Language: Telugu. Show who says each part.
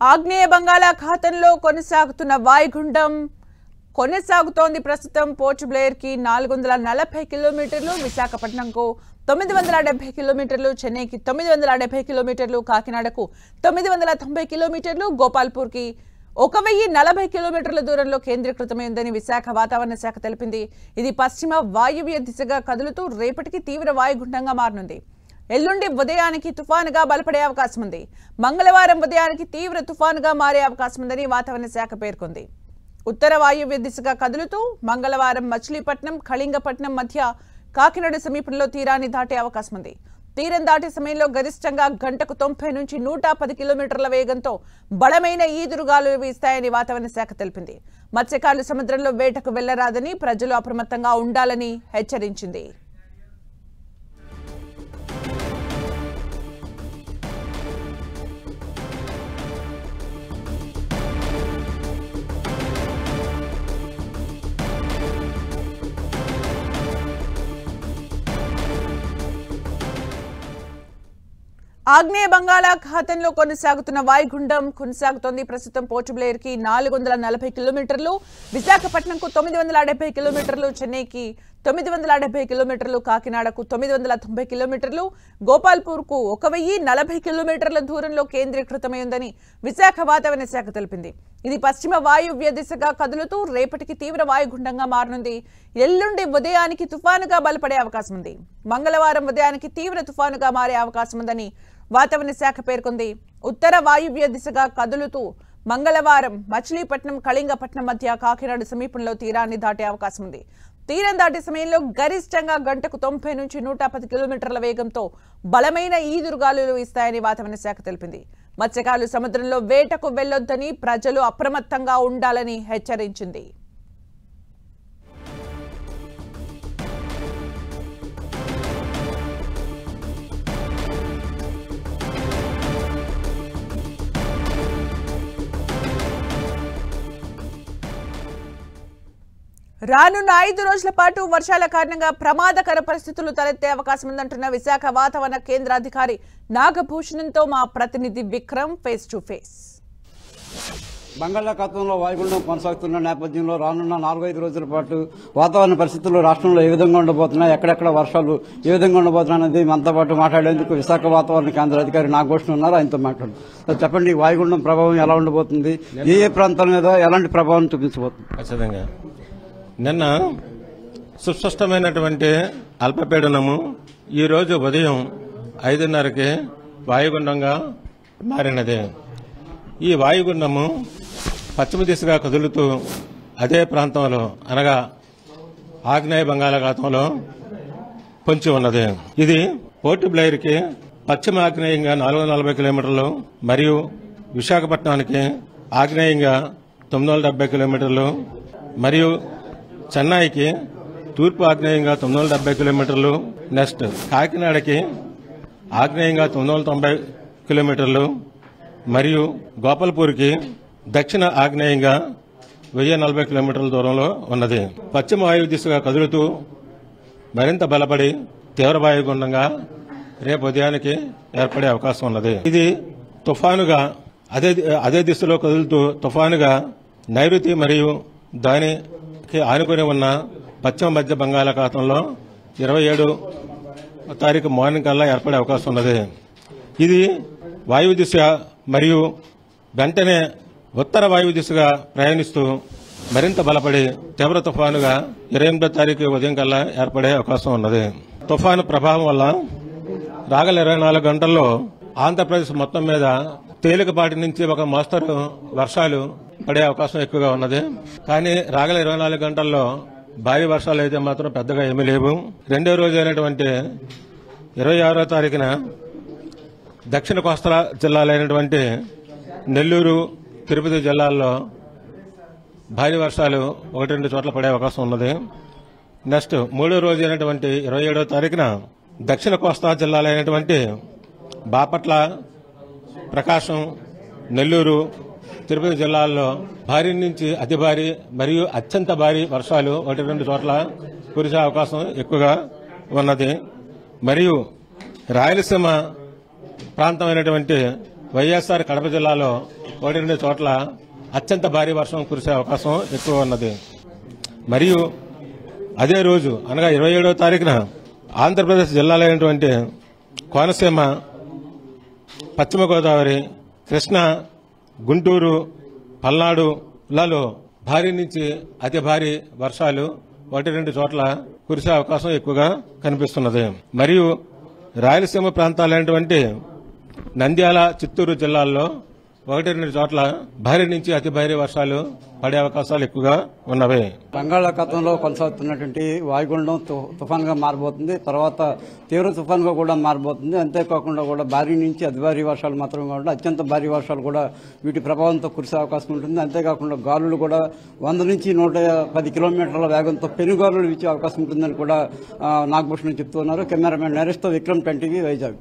Speaker 1: ఆగ్నేయ బంగాళాఖాతంలో కొనసాగుతున్న వాయుగుండం కొనసాగుతోంది. ప్రస్తుతం పోర్ట్ బ్లేయర్ కి 440 కిలోమీటర్లు, విశాఖపట్నంకు 970 కిలోమీటర్లు, చెన్నైకి 970 కిలోమీటర్లు, కాకినాడకు 990 కిలోమీటర్లు, గోపాల్పూర్ కి 1040 కిలోమీటర్ల దూరంలో కేంద్రీకృతమైందని విశాఖ వాతావరణ శాఖ తెలిపింది. ఇది పశ్చిమ వాయువ్య దిశగా కదులుతూ రేపటికి తీవ్ర వాయుగుండంగా మారనుంది. ఎల్లుండి ఉదయానికి తుఫానుగా బలపడే అవకాశం ఉంది. మంగళవారం ఉదయానికి తీవ్ర తుఫానుగా మారే అవకాశం ఉందని వాతావరణ శాఖ పేర్కొంది. ఉత్తర వాయువ్య దిశగా కదులుతూ మంగళవారం మచిలీపట్నం, కళింగపట్నం మధ్య కాకినాడ సమీపంలో తీరాన్ని దాటే అవకాశం ఉంది. తీరం దాటే సమయంలో గరిష్టంగా గంటకు 90 నుంచి 110 కిలోమీటర్ల వేగంతో బలమైన ఈదురుగాలులు వీస్తాయని వాతావరణ శాఖ తెలిపింది. మత్స్యకారులు సముద్రంలో వేటకు వెళ్లరాదని, ప్రజలు అప్రమత్తంగా ఉండాలని హెచ్చరించింది. ఆగ్నేయ బంగాళాఖాతంలో కొనసాగుతున్న వాయుగుండం కొనసాగుతోంది. ప్రస్తుతం పోర్ట్ బ్లేయర్ కి 440 కిలోమీటర్లు, విశాఖపట్నంకు 970 కిలోమీటర్లు, చెన్నైకి 970 కిలోమీటర్లు, కాకినాడకు 990 కిలోమీటర్లు, గోపాల్పూర్ కు 1040 కిలోమీటర్ల దూరంలో కేంద్రీకృతమై ఉందని విశాఖ వాతావరణ శాఖ తెలిపింది. ఇది పశ్చిమ వాయువ్య దిశగా కదులుతూ రేపటికి తీవ్ర వాయుగుండంగా మారనుంది. ఎల్లుండి ఉదయానికి తుఫానుగా బలపడే అవకాశం ఉంది. మంగళవారం ఉదయానికి తీవ్ర తుఫానుగా మారే అవకాశం ఉందని వాతావరణ శాఖ పేర్కొంది. ఉత్తర వాయువ్య దిశగా కదులుతూ మంగళవారం మచిలీపట్నం, కళింగపట్నం మధ్య కాకినాడ సమీపంలో తీరాన్ని దాటే అవకాశం ఉంది. తీరం దాటే సమయంలో గరిష్టంగా గంటకు 90 నుంచి 110 కిలోమీటర్ల వేగంతో బలమైన ఈదురుగాలులు వీస్తాయని వాతావరణ శాఖ తెలిపింది. మత్స్యకారులు సముద్రంలో వేటకు వెళ్లొద్దని, ప్రజలు అప్రమత్తంగా ఉండాలని హెచ్చరించింది. రానున్న 5 రోజుల పాటు వర్షాల కారణంగా ప్రమాదకర పరిస్థితులు తలెత్తే అవకాశం ఉందంటున్న విశాఖ వాతావరణ కేంద్ర అధికారి నాగభూషణంతో మా ప్రతినిధి విక్రమ్ ఫేస్ టు ఫేస్.
Speaker 2: బంగాళాఖాతంలో వాయుగుండం కొనసాగుతున్న నేపథ్యంలో రానున్న 4-5 రోజుల పాటు వాతావరణ పరిస్థితులు రాష్ట్రంలో ఏ విధంగా ఉండబోతున్నాయి, ఎక్కడెక్కడ వర్షాలు ఏ విధంగా ఉండబోతున్నాయి అనేది మనతో పాటు మాట్లాడేందుకు విశాఖ వాతావరణ కేంద్ర అధికారి నాగభూషణం ఉన్నారు. ఆయనతో మాట్లాడు. చెప్పండి, వాయుగుండం ప్రభావం ఎలా ఉండబోతుంది, ఏ ప్రాంతాల మీద ఎలాంటి ప్రభావం చూపించబోతుంది?
Speaker 3: ఖచ్చితంగా నిన్న సుస్పష్టమైనటువంటి అల్పపీడనము ఈరోజు ఉదయం 5:30కి వాయుగుండంగా మారినది. ఈ వాయుగుండము పశ్చిమ దిశగా కదులుతూ అదే ప్రాంతంలో అనగా ఆగ్నేయ బంగాళాఖాతంలో పొంచి ఉన్నది. ఇది పోర్ట్ బ్లేయర్ కి పశ్చిమ ఆగ్నేయంగా 440 కిలోమీటర్లు మరియు విశాఖపట్నానికి ఆగ్నేయంగా 970 కిలోమీటర్లు మరియు చెన్నైకి తూర్పు ఆగ్నేయంగా 970 కిలోమీటర్లు, నెక్స్ట్ కాకినాడకి ఆగ్నేయంగా 990 కిలోమీటర్లు మరియు గోపాల్పూర్కి దక్షిణ ఆగ్నేయంగా 1040 కిలోమీటర్ల దూరంలో ఉన్నది. పశ్చిమ వాయువు దిశగా కదులుతూ మరింత బలపడి తీవ్ర వాయుగుండంగా రేపు ఉదయానికి ఏర్పడే అవకాశం ఉన్నది. ఇది తుఫానుగా అదే దిశలో కదులుతూ తుఫానుగా నైరుతి మరియు దానికి ఆనుకుని ఉన్న పశ్చిమ మధ్య బంగాళాఖాతంలో 27 తారీఖు మార్నింగ్ కల్లా ఏర్పడే అవకాశం ఉన్నది. ఇది వాయువు దిశ మరియు వెంటనే ఉత్తర వాయువు దిశగా ప్రయాణిస్తూ మరింత బలపడి తీవ్ర తుఫానుగా 28 తారీఖు ఉదయం కల్లా ఏర్పడే అవకాశం ఉన్నది. తుఫాను ప్రభావం వల్ల రాగల 24 గంటల్లో ఆంధ్రప్రదేశ్ మొత్తం మీద తేలికపాటి నుంచి ఒక మోస్తరు వర్షాలు పడే అవకాశం ఎక్కువగా ఉన్నది. కానీ రాగల 24 గంటల్లో భారీ వర్షాలు అయితే మాత్రం పెద్దగా ఏమీ లేవు. రెండో రోజు అయినటువంటి 26వ తారీఖున దక్షిణ కోస్తా జిల్లాలైనటువంటి నెల్లూరు, తిరుపతి జిల్లాల్లో భారీ వర్షాలు 1-2 చోట్ల పడే అవకాశం ఉన్నది. నెక్స్ట్ మూడో రోజు అయినటువంటి 27వ తారీఖున దక్షిణ కోస్తా జిల్లాలైనటువంటి బాపట్ల, ప్రకాశం, నెల్లూరు, తిరుపతి జిల్లాల్లో భారీ నుంచి అతి భారీ మరియు అత్యంత భారీ వర్షాలు 1-2 చోట్ల కురిసే అవకాశం ఎక్కువగా ఉన్నది. మరియు రాయలసీమ ప్రాంతమైనటువంటి వైఎస్ఆర్ కడప జిల్లాలో ఒకటి రెండు చోట్ల అత్యంత భారీ వర్షం కురిసే అవకాశం ఎక్కువ ఉన్నది. మరియు అదే రోజు అనగా 27వ తారీఖున ఆంధ్రప్రదేశ్ జిల్లాలైనటువంటి కోనసీమ, పశ్చిమ గోదావరి, కృష్ణా, గుంటూరు, పల్నాడులలో భారీ నుంచి అతి భారీ వర్షాలు ఒకటి రెండు చోట్ల కురిసే అవకాశం ఎక్కువగా కనిపిస్తున్నది. మరియు రాయలసీమ ప్రాంతాలైనటువంటి నంద్యాల, చిత్తూరు జిల్లాల్లో ఒకటి రెండు చోట్ల భారీ నుంచి అతి భారీ వర్షాలు పడే అవకాశాలు ఎక్కువగా ఉన్నవి.
Speaker 2: బంగాళాఖాతంలో కొనసాగుతున్నటువంటి వాయుగుండం తుఫాన్గా మారబోతుంది. తర్వాత తీవ్ర తుఫాన్గా కూడా మారబోతుంది. అంతేకాకుండా కూడా భారీ నుంచి అతి భారీ వర్షాలు మాత్రమే కాకుండా అత్యంత భారీ వర్షాలు కూడా వీటి ప్రభావంతో కురిసే అవకాశం ఉంటుంది. అంతేకాకుండా గాలులు కూడా 100 నుంచి 110 కిలోమీటర్ల వేగంతో పెనుగాలులు వీచే అవకాశం ఉంటుందని కూడా నాగభూషణ్ చెప్తున్నారు. కెమెరామెన్ నరేష్తో విక్రమ్, 10 టీవీ, వైజాగ్.